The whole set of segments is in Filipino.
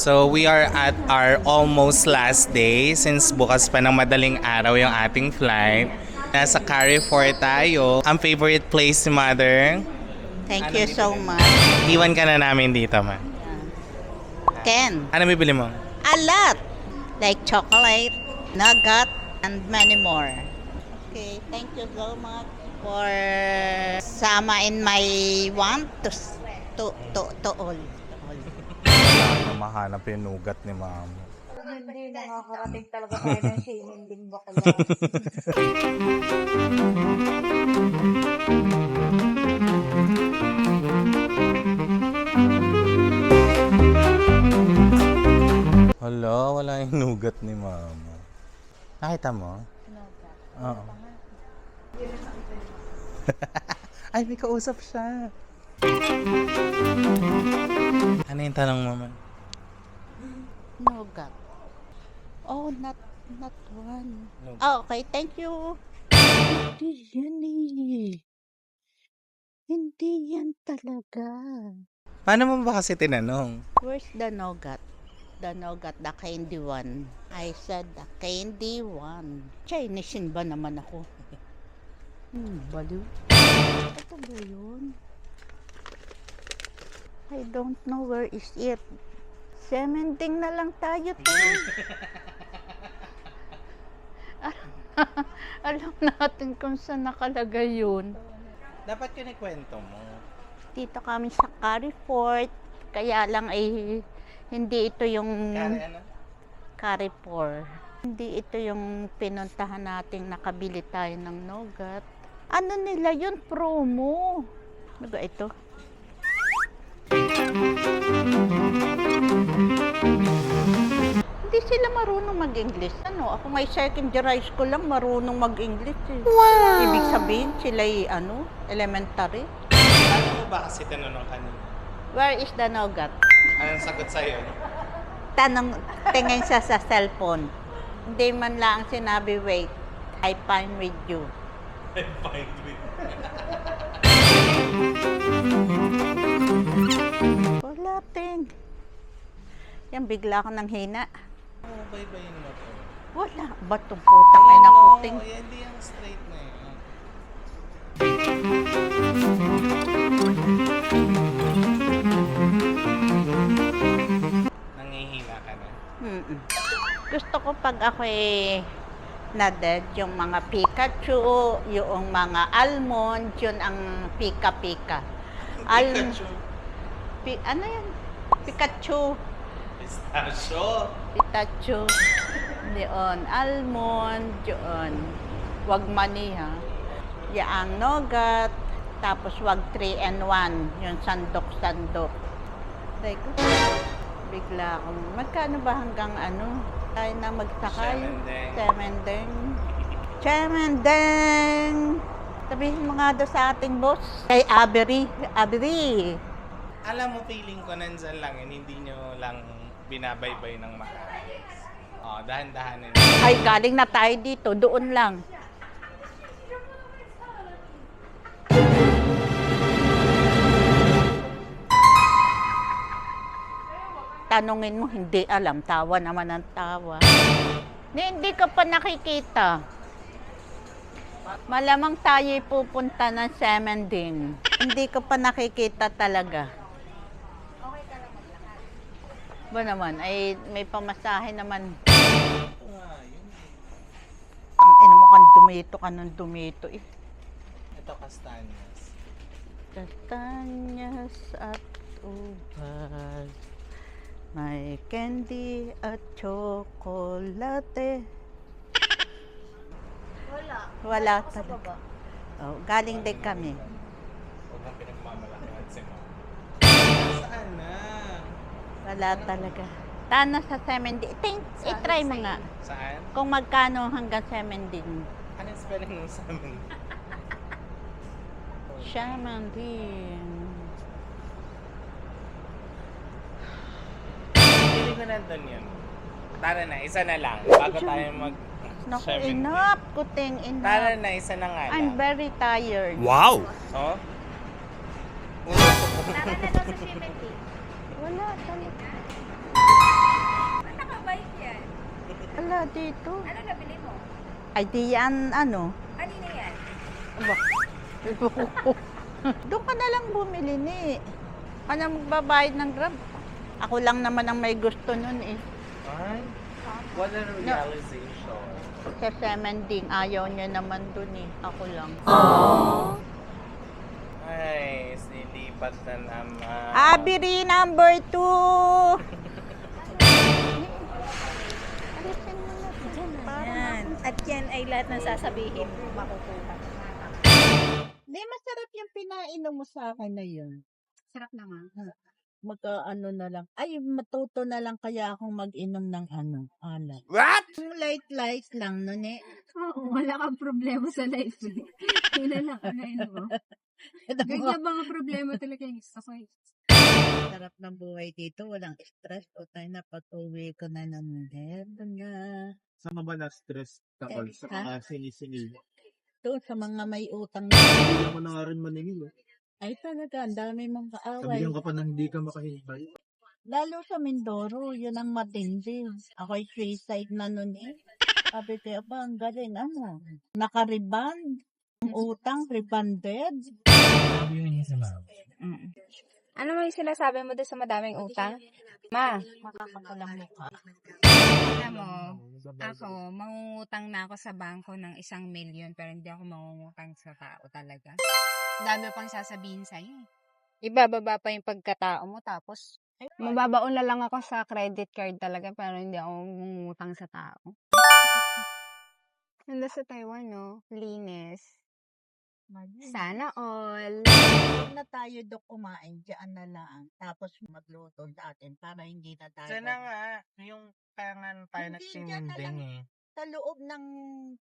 So we are at our almost last day since bukas pa ng madaling araw yung ating flight. Nasa Carrefour tayo. Ang favorite place ni Mother. Thank you so much. Iwan ka na namin dito, ma. Ken, Ano bibili mo? a lot. Like chocolate, nugget, and many more. Okay, thank you so much for sama in my want to all. Ano mahanap yung nugat ni Mama. Hindi, nakakarating talaga tayo ng shaming din bakla. Hala, wala yung nugat ni Mama. Nakita mo? Oo. Ay, may kausap siya. Ano yung tanong mo, man? Nugget. Oh, not one. Nugget. Oh, okay, thank you. Hindi yan eh. Hindi yan talaga. Paano mo ba kasi tinanong? Where's the nugget? The nugget, the candy one. I said the candy one. Chinese ba naman ako? Baliw. Ito ba yun? I don't know where is it. Cementing na lang tayo to. Alam natin kung saan nakalagay yun. Dapat kinikwento mo. Dito kami sa Carrefour. Kaya lang ay hindi ito yung Ano? Carrefour. Hindi ito yung pinuntahan nating nakabili tayo ng nugget. Ano nila yun? Promo. Ano ba ito? Hindi sila marunong mag-English. Ano, ako ngay second year high school lang marunong mag-English. Eh. Wow! Ibig sabihin sila elementary. Paano mo ba kasi tinanong kanina? Where is the nugget? Anong sagot sa'yo? Tingin siya sa cellphone. Hindi man lang sinabi, wait, I find with you. I find with Wala, ting. Yan, bigla ako nang hina. Oh, bye-bye mo to. Wala. Ba't itong putang ay nakuting? Hindi yung straight na yun. Nangihina ka na? Gusto ko pag ako na-dead, yung mga Pikachu, yung mga almond, yun ang pika-pika. Pikachu. Ano yan? Pikachu. Pistachio. Pikachu. Yun. Almond. Yun. Wag mani ha. Yaang nugget. Tapos wag 3-in-1. Yung sandok-sandok. Like, bigla akong, magkano ba hanggang ano? Tayo na magsakay? Semendeng. Semendeng! Sabihin mo nga daw sa ating boss. Kay Avery. Avery. Alam mo, feeling ko nandyan lang yun. Hindi nyo lang binabaybay ng maayos. Oh, dahan-dahanin. Ay, galing na tayo dito. Doon lang. Tanungin mo, hindi alam. Tawa naman ang tawa. Hindi ka pa nakikita. Malamang tayo pupunta ng Semending. Hindi ka pa nakikita talaga. Ba naman, ay may pamasahe naman. Ang ina mo kang dumito ka ng dumito eh. Ito, kastanyas. Kastanyas at ubas. May candy at chocolate. Wala talaga. Oh, galing din kami. Huwag kang pinagmamalaki si Mama. Saan na? Wala talaga. Tana sa Semending. I-try mo nga. Saan? Kung magkano hanggang Semending. Anong spelling ng sa amin? Semending. Hindi ko nandun yun. Tara na, isa na lang. Bago tayo mag... Naku, 70. enough. Kuting, Tara enough. na, isa na nga I'm lang. very tired. Oh? Tara na daw sa Shimenti. Wala talaga. wala dito. Ano nabili mo? Ay, di yan, ano? Kanina yan? Aba. Doon ka na lang bumili ni. Ka na magbabayad ng Grab. Ako lang naman ang may gusto nun eh. Ay, what a realization. Sa Semending, ayaw niya naman dun eh. Ako lang. Ay, silipat na naman. Abiri number 2! Alisin mo na. Yan. At yan ay lahat ng sasabihin makukuha. Di, masarap yung pinainom mo sa akin na yun. Sarap naman. Magka-ano na lang. Ay, matuto na lang kaya akong mag-inom ng ano, alat. What? Light lang nun eh. Oo, wala kang problema sa life. Yun na lang, ano mo. Ganyan mga problema talaga yung gusto ko. Sarap ng buhay dito, walang stress. O tayo na pag-uwi ko na ng dedo na. Saan ka ba na-stress kapag sa mga sinisingil? Ito, sa mga may utang. Hindi naman na nga rin maningil. Ay talaga, ang dami mong kaaway. Sabihan ka pa na hindi ka makahintay. Lalo sa Mindoro, yun ang matindi. Ako'y suicide na nun eh. Sabi ko, ba, ang galing, ano? Nakariband. Ang utang, rebanded. Ano mo yung sinasabi mo doon sa madaming utang? Ma, Makakakalang mukha. alam mo, ako, mangungutang na ako sa bangko ng 1 milyon pero hindi ako mangungutang sa tao talaga. Dami pang sasabihin sa'yo. Ibababa pa yung pagkatao mo tapos mababaon na lang ako sa credit card talaga pero hindi ako mangungutang sa tao. Nanda sa Taiwan, no? Linis. Sana all. Huwag na tayo dok kumain, dyan na lang. Tapos magluto sa atin para hindi na tayo. Sana nga, yung kangan tayo Hindi, nagsiminding eh. Sa loob ng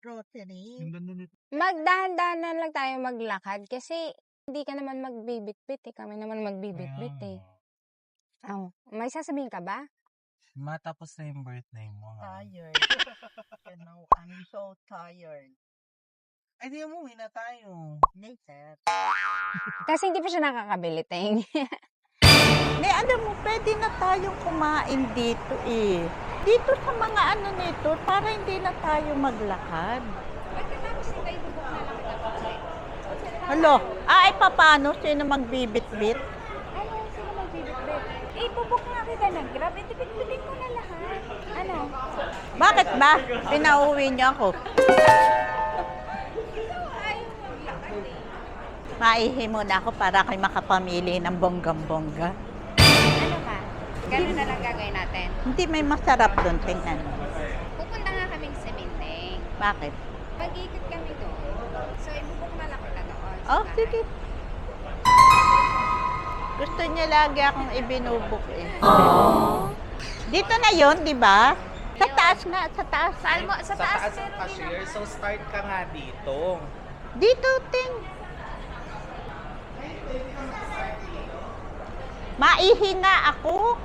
grocery. Yung ganda nito. Magdahan-dahan lang tayo maglakad kasi hindi ka naman magbibitbit eh. Kami naman magbibitbit eh. Oh, may sasabihin ka ba? Matapos na yung birthday mo. Ha? Tired. You know, I'm so tired. Ay, di umuwi na tayo. Later. Kasi hindi pa siya nakakabili, Teng. Ne, alam mo, pwede na tayong kumain dito eh. Dito sa mga ano nito, para hindi na tayo maglakad. Hello? Ay, paano? Sino magbibit-bit? Ano, sino magbibitbit? Eh, bubuk nga kita ng Grab. Eh, bitbitin ko na lahat. Ano? Bakit ba? Pinauwi niyo ako. Maihi muna ako para kayo makapamili ng bonggang-bongga. Ano ka? Ganun na lang gagawin natin. Hindi, may masarap doon. Tingnan mo. Pupunta nga kaming Semending. Bakit? Mag-iikot kami doon. So, ibubuk na lang kita doon. Oh, sige. Gusto niya lagi akong ibinubok eh. Dito na yon, di ba? Sa taas nga, sa taas. Sa Sa taas, taas ang cashier, so start ka nga dito. Dito, Ting. Maihi nga ako.